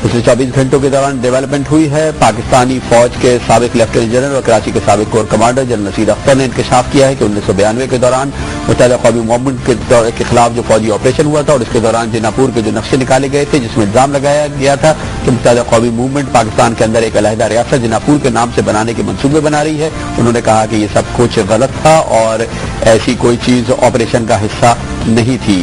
पिछले 24 घंटों के दौरान डेवलपमेंट हुई है। पाकिस्तानी फौज के साबिक लेफ्टिनेंट जनरल और कराची के साबिक core commander general Naseer Akhtar ने इंकशाफ किया है कि 1992 के दौरान मुत्तहिदा कौमी मूवमेंट के खिलाफ जो फौजी ऑपरेशन हुआ था और इसके दौरान जिनापुर के जो नक्शे निकाले गए थे, जिसमें इल्जाम लगाया गया था कि मुत्तहिदा कौमी मूवमेंट पाकिस्तान के अंदर एक अलहदा रियासत जिनापुर के नाम से बनाने के मंसूबे बना रही है। उन्होंने कहा कि ये सब कुछ गलत था और ऐसी कोई चीज ऑपरेशन का हिस्सा नहीं थी।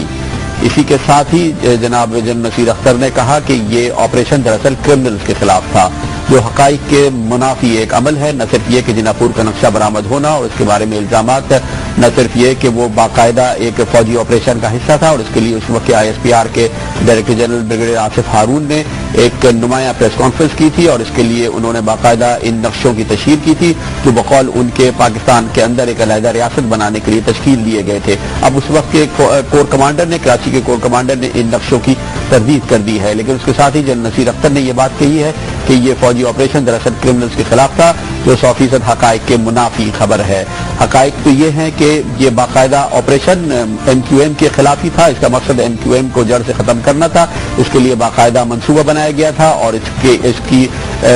इसी के साथ ही जनाब जनरल नसीर अख्तर ने कहा कि ये ऑपरेशन दरअसल क्रिमिनल्स के खिलाफ था, जो हकाइक के मुनाफी एक अमल है। न सिर्फ ये कि जिनापुर का नक्शा बरामद होना और इसके बारे में इल्जामात, न सिर्फ ये कि वो बाकायदा एक फौजी ऑपरेशन का हिस्सा था और इसके लिए उस वक्त के ISPR के डायरेक्टर जनरल ब्रिगेडियर आसिफ हारून ने एक नुमाया प्रेस कॉन्फ्रेंस की थी और इसके लिए उन्होंने बाकायदा इन नक्शों की तशहीर की थी जो बकौल उनके पाकिस्तान के अंदर एक अलहदा रियासत बनाने के लिए तश्कील दिए गए थे। अब उस वक्त के कोर कमांडर ने, कराची के कोर कमांडर ने इन नक्शों की तरदीद कर दी है, लेकिन उसके साथ ही जनरल नसीर अख्तर ने यह बात कही है कि ये फौजी ऑपरेशन दरअसल क्रिमिनल्स के खिलाफ था, जो 100% हकाइक के मुनाफी खबर है। हकाइक तो ये है कि ये बाकायदा ऑपरेशन MQM के खिलाफ ही था। इसका मकसद MQM को जड़ से खत्म करना था। इसके लिए बाकायदा मंसूबा बनाया गया था और इसकी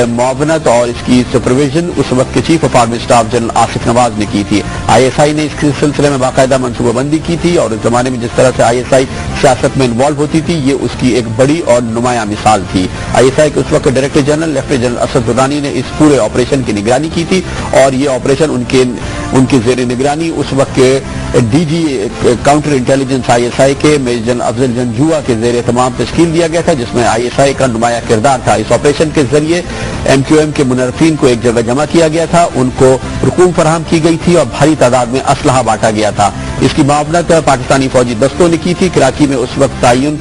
मुआवनत और इसकी सुपरविजन उस वक्त के chief of army staff general Asif Nawaz ने की थी। ISI ने इस सिलसिले में बाकायदा मंसूबाबंदी की थी और उस जमाने में जिस तरह से ISI सियासत में इन्वॉल्व होती थी, ये उसकी एक बड़ी और नुमाया मिसाल थी। ISI के उस वक्त director general lieutenant general Asad Durrani ने इस पूरे ऑपरेशन की निगरानी की थी और ये ऑपरेशन उनके जेर निगरानी उस वक्त के DG काउंटर इंटेलिजेंस ISI के मेजर जनरल अफजल जंजुआ के जेर तमाम तश्कील दिया गया था, जिसमें ISI का नुमाया किरदार था। इस ऑपरेशन के जरिए MQM के मुनर्फिन को एक जगह जमा किया गया था, उनको रकूम फराहम की गई थी और भारी तादाद में असलहा बांटा गया था। इसकी मुआवनत पाकिस्तानी फौजी दस्तों ने की थी। कराची में उस वक्त तयन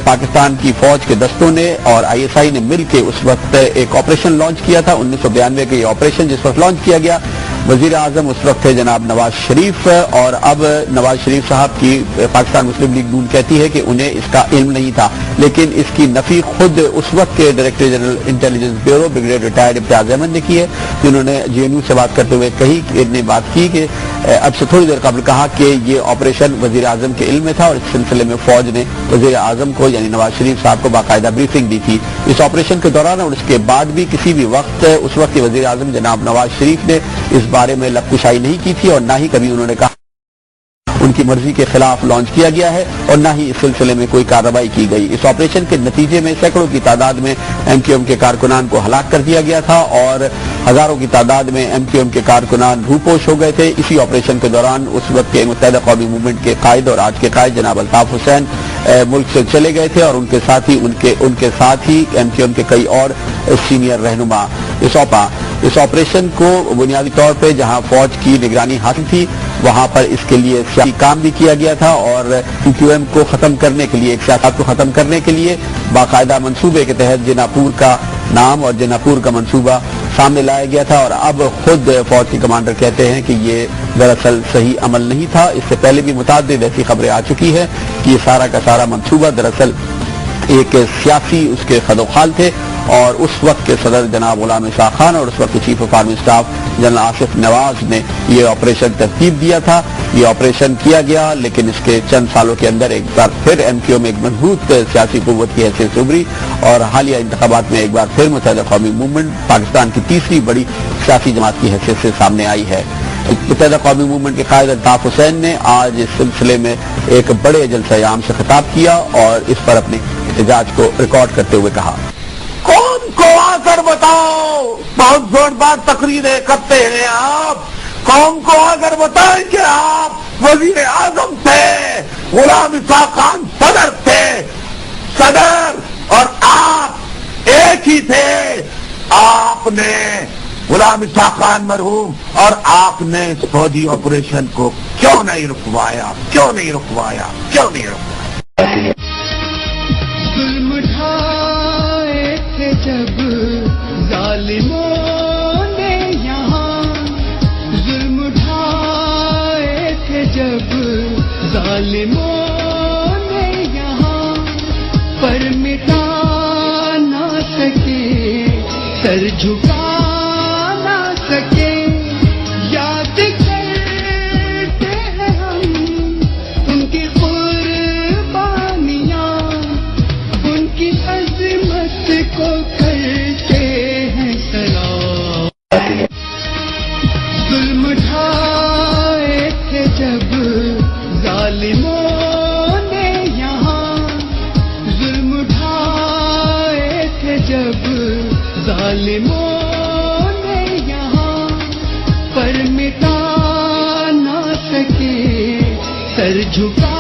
पाकिस्तान की फौज के दस्तों ने और ISI ने मिलकर उस वक्त एक ऑपरेशन लॉन्च किया था। 1992 के ये ऑपरेशन जिस वक्त लॉन्च किया गया, वजीर आजम उस वक्त थे जनाब नवाज शरीफ और अब नवाज शरीफ साहब की पाकिस्तान मुस्लिम लीग नून कहती है कि उन्हें इसका इल्म नहीं था, लेकिन इसकी नफी खुद उस वक्त के director general intelligence bureau brigadier retired Imtiaz Ahmed ने की है, जिन्होंने JNU से बात करते हुए बात की कि अब से थोड़ी देर कबल कहा कि ये ऑपरेशन वजीर आजम के इल्म में था और इस सिलसिले में फौज ने वजीर आजम को यानी नवाज शरीफ साहब को बाकायदा ब्रीफिंग दी थी। इस ऑपरेशन के दौरान और इसके बाद भी किसी भी वक्त उस वक्त के वजीर आजम जनाब नवाज शरीफ ने इस बारे में लबकुशाई नहीं की थी और ना ही कभी उन्होंने कहा उनकी मर्जी के खिलाफ लॉन्च किया गया है और न ही इस सिलसिले में कोई कार्रवाई की गई। इस ऑपरेशन के नतीजे में सैकड़ों की तादाद में MQM के कारकुनान को हलाक कर दिया गया था और हजारों की तादाद में MQM के कारकुनान रूपोश हो गए थे। इसी ऑपरेशन के दौरान उस वक्त के मुत्तहिदा कौमी मूवमेंट के कायद और आज के कायद जनाब अल्ताफ हुसैन मुल्क से चले गए थे और उनके साथ ही MQM के कई और सीनियर रहनुमा। इस ऑपरेशन को बुनियादी तौर पर जहां फौज की निगरानी हासिल थी, वहां पर इसके लिए सियासी काम भी किया गया था और MQM को खत्म करने के लिए, एक सियासत को खत्म करने के लिए बाकायदा मंसूबे के तहत जिनापुर का नाम और जिनापुर का मंसूबा सामने लाया गया था और अब खुद फौज के कमांडर कहते हैं कि ये दरअसल सही अमल नहीं था। इससे पहले भी मुताद्दिद ऐसी खबरें आ चुकी है कि ये सारा का सारा मंसूबा दरअसल एक सियासी उसके खदोखाल थे और उस वक्त के सदर जनाब गुलाम शाह खान और उस वक्त के chief of army staff general Asif Nawaz ने ये ऑपरेशन तरतीब दिया था। ये ऑपरेशन किया गया, लेकिन इसके चंद सालों के अंदर एक बार फिर MQM एक मजबूत सियासी कुव्वत की हैसियत से उभरी और हालिया इंतखाबात में एक बार फिर मुत्तहिदा कौमी मूवमेंट पाकिस्तान की तीसरी बड़ी सियासी जमात की हैसियत से सामने आई है। मुत्तहिदा कौमी मूवमेंट के कायद अल्ताफ हुसैन ने आज इस सिलसिले में एक बड़े जलसे आम से खिताब किया और इस पर अपने एहतजाज को रिकॉर्ड करते हुए कहा, कौन को आकर बताओ, बहुत जोरदार तकरीरें करते हैं आप, कौन को आकर बताएं कि आप वजीर आजम थे, गुलाम शाह खान सदर थे, सदर और आप एक ही थे। आपने गुलाम शाह खान मरहूम और आपने इस फौजी ऑपरेशन को क्यों नहीं रुकवाया, क्यों नहीं रुकवाया, क्यों नहीं रुकवाया? जुल्म ढाए थे जब जालिमों ने यहाँ, जुल्म ढाए थे जब जालिमों ने यहाँ, पर मिटा ना सके, सर झुका ना सके, याद करते हैं हम उनकी कुर्बानियाँ, उनकी अज़मत کو کرتے ہیں سلام. ظلم ڈھائے تھے جب ظالموں نے یہاں, ظلم ڈھائے تھے جب ظالموں نے یہاں, پر مٹا نہ سکے سر جھکا